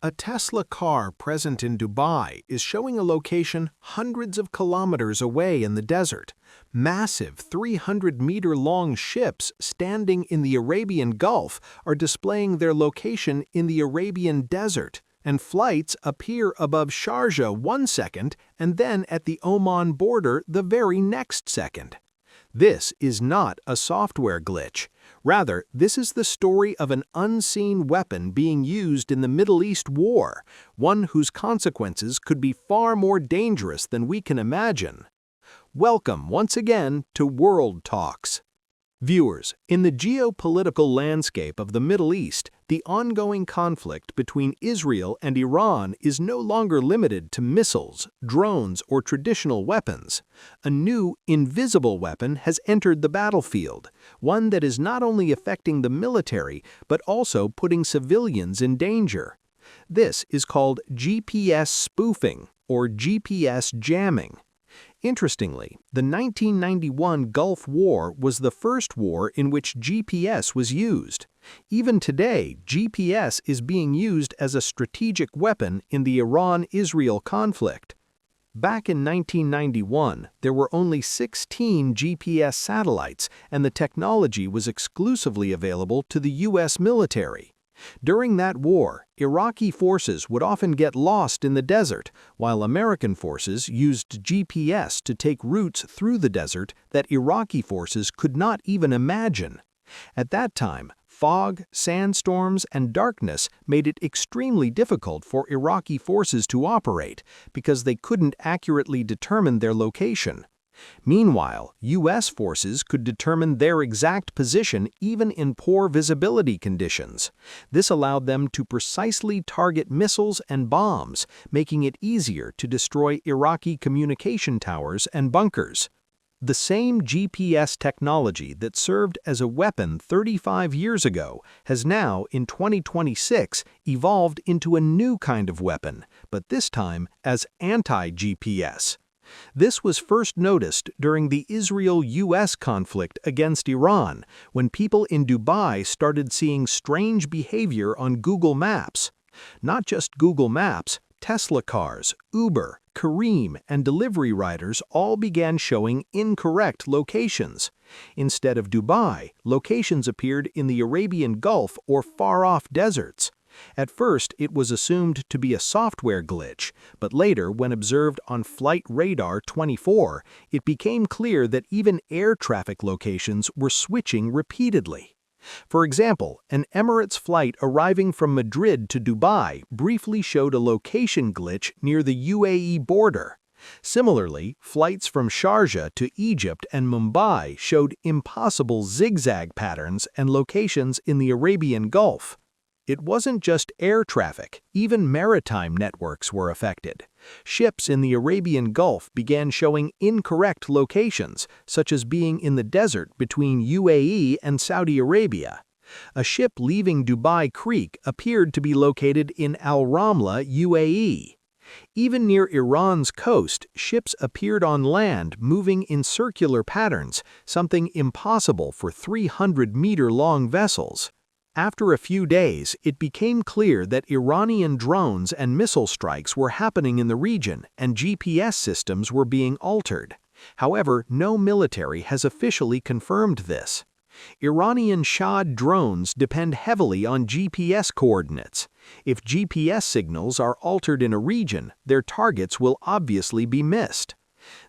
A Tesla car present in Dubai is showing a location hundreds of kilometers away in the desert. Massive 300-meter-long ships standing in the Arabian Gulf are displaying their location in the Arabian desert, and flights appear above Sharjah 1 second and then at the Oman border the very next second. This is not a software glitch. Rather, this is the story of an unseen weapon being used in the Middle East war, one whose consequences could be far more dangerous than we can imagine. Welcome once again to World Talks. Viewers, in the geopolitical landscape of the Middle East, the ongoing conflict between Israel and Iran is no longer limited to missiles, drones, or traditional weapons. A new, invisible weapon has entered the battlefield, one that is not only affecting the military, but also putting civilians in danger. This is called GPS spoofing, or GPS jamming. Interestingly, the 1991 Gulf War was the first war in which GPS was used. Even today, GPS is being used as a strategic weapon in the Iran-Israel conflict. Back in 1991, there were only 16 GPS satellites, and the technology was exclusively available to the U.S. military. During that war, Iraqi forces would often get lost in the desert, while American forces used GPS to take routes through the desert that Iraqi forces could not even imagine. At that time, fog, sandstorms, and darkness made it extremely difficult for Iraqi forces to operate because they couldn't accurately determine their location. Meanwhile, U.S. forces could determine their exact position even in poor visibility conditions. This allowed them to precisely target missiles and bombs, making it easier to destroy Iraqi communication towers and bunkers. The same GPS technology that served as a weapon 35 years ago has now, in 2026, evolved into a new kind of weapon, but this time as anti-GPS. This was first noticed during the Israel-US conflict against Iran, when people in Dubai started seeing strange behavior on Google Maps. Not just Google Maps, Tesla cars, Uber, Careem, and delivery riders all began showing incorrect locations. Instead of Dubai, locations appeared in the Arabian Gulf or far-off deserts. At first, it was assumed to be a software glitch, but later, when observed on Flight Radar 24, it became clear that even air traffic locations were switching repeatedly. For example, an Emirates flight arriving from Madrid to Dubai briefly showed a location glitch near the UAE border. Similarly, flights from Sharjah to Egypt and Mumbai showed impossible zigzag patterns and locations in the Arabian Gulf. It wasn't just air traffic, even maritime networks were affected. Ships in the Arabian Gulf began showing incorrect locations, such as being in the desert between UAE and Saudi Arabia. A ship leaving Dubai Creek appeared to be located in Al Ramla, UAE. Even near Iran's coast, ships appeared on land moving in circular patterns, something impossible for 300-meter-long vessels. After a few days, it became clear that Iranian drones and missile strikes were happening in the region and GPS systems were being altered. However, no military has officially confirmed this. Iranian Shahd drones depend heavily on GPS coordinates. If GPS signals are altered in a region, their targets will obviously be missed.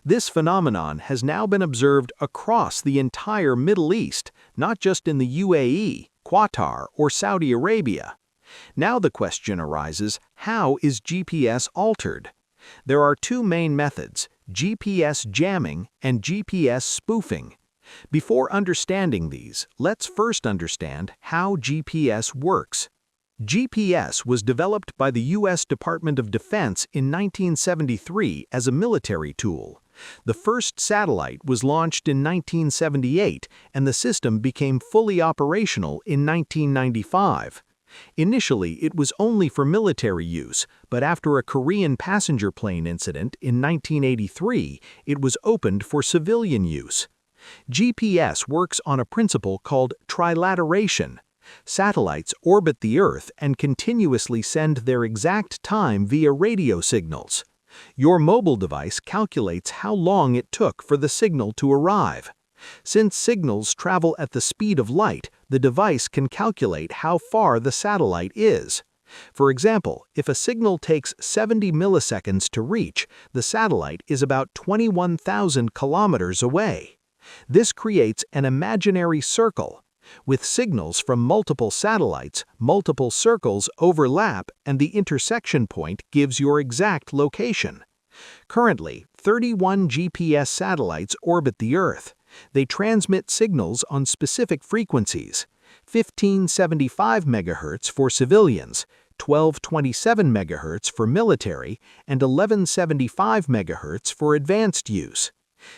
This phenomenon has now been observed across the entire Middle East, not just in the UAE, Qatar, or Saudi Arabia. Now the question arises, how is GPS altered? There are two main methods, GPS jamming and GPS spoofing. Before understanding these, let's first understand how GPS works. GPS was developed by the U.S. Department of Defense in 1973 as a military tool. The first satellite was launched in 1978, and the system became fully operational in 1995. Initially, it was only for military use, but after a Korean passenger plane incident in 1983, it was opened for civilian use. GPS works on a principle called trilateration. Satellites orbit the Earth and continuously send their exact time via radio signals. Your mobile device calculates how long it took for the signal to arrive. Since signals travel at the speed of light, the device can calculate how far the satellite is. For example, if a signal takes 70 milliseconds to reach, the satellite is about 21,000 kilometers away. This creates an imaginary circle. With signals from multiple satellites, multiple circles overlap and the intersection point gives your exact location. Currently, 31 GPS satellites orbit the Earth. They transmit signals on specific frequencies: 1575 MHz for civilians, 1227 MHz for military, and 1175 MHz for advanced use.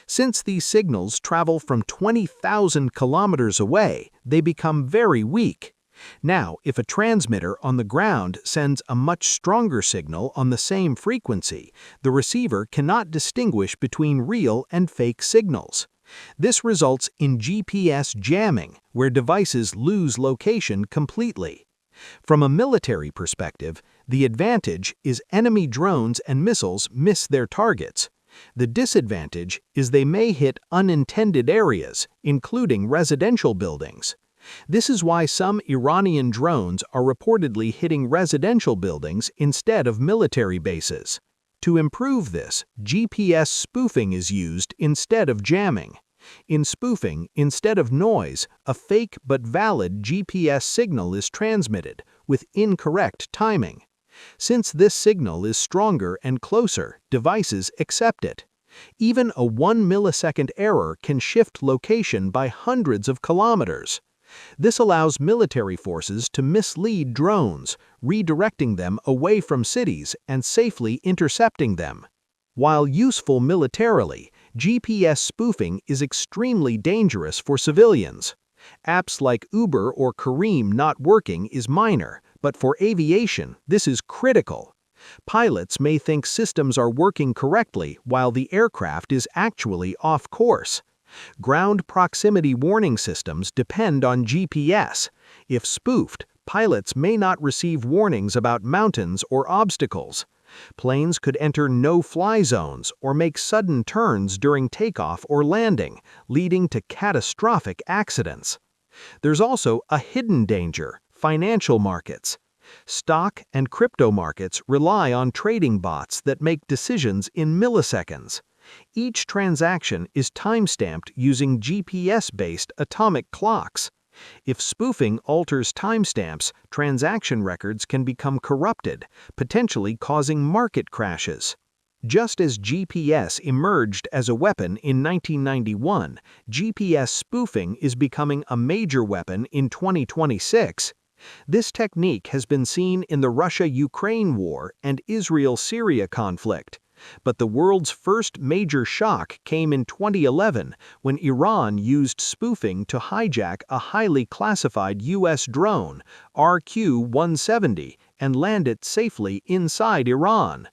Since these signals travel from 20,000 kilometers away, they become very weak. Now, if a transmitter on the ground sends a much stronger signal on the same frequency, the receiver cannot distinguish between real and fake signals. This results in GPS jamming, where devices lose location completely. From a military perspective, the advantage is enemy drones and missiles miss their targets. The disadvantage is they may hit unintended areas, including residential buildings. This is why some Iranian drones are reportedly hitting residential buildings instead of military bases. To improve this, GPS spoofing is used instead of jamming. In spoofing, instead of noise, a fake but valid GPS signal is transmitted, with incorrect timing. Since this signal is stronger and closer, devices accept it. Even a 1 millisecond error can shift location by hundreds of kilometers. This allows military forces to mislead drones, redirecting them away from cities and safely intercepting them. While useful militarily, GPS spoofing is extremely dangerous for civilians. Apps like Uber or Careem not working is minor, but for aviation, this is critical. Pilots may think systems are working correctly while the aircraft is actually off course. Ground proximity warning systems depend on GPS. If spoofed, pilots may not receive warnings about mountains or obstacles. Planes could enter no-fly zones or make sudden turns during takeoff or landing, leading to catastrophic accidents. There's also a hidden danger: financial markets. Stock and crypto markets rely on trading bots that make decisions in milliseconds. Each transaction is timestamped using GPS-based atomic clocks. If spoofing alters timestamps, transaction records can become corrupted, potentially causing market crashes. Just as GPS emerged as a weapon in 1991, GPS spoofing is becoming a major weapon in 2026. This technique has been seen in the Russia-Ukraine war and Israel-Syria conflict. But the world's first major shock came in 2011 when Iran used spoofing to hijack a highly classified U.S. drone, RQ-170, and land it safely inside Iran.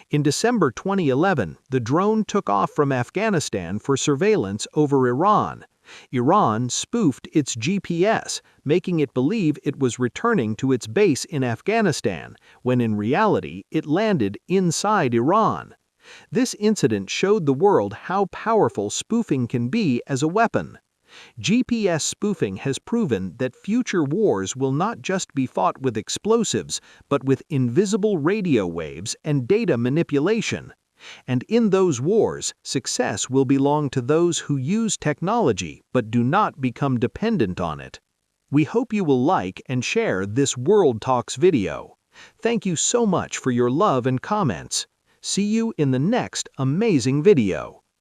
In December 2011, the drone took off from Afghanistan for surveillance over Iran. Iran spoofed its GPS, making it believe it was returning to its base in Afghanistan, when in reality it landed inside Iran. This incident showed the world how powerful spoofing can be as a weapon. GPS spoofing has proven that future wars will not just be fought with explosives, but with invisible radio waves and data manipulation. And in those wars, success will belong to those who use technology but do not become dependent on it. We hope you will like and share this World Talks video. Thank you so much for your love and comments. See you in the next amazing video.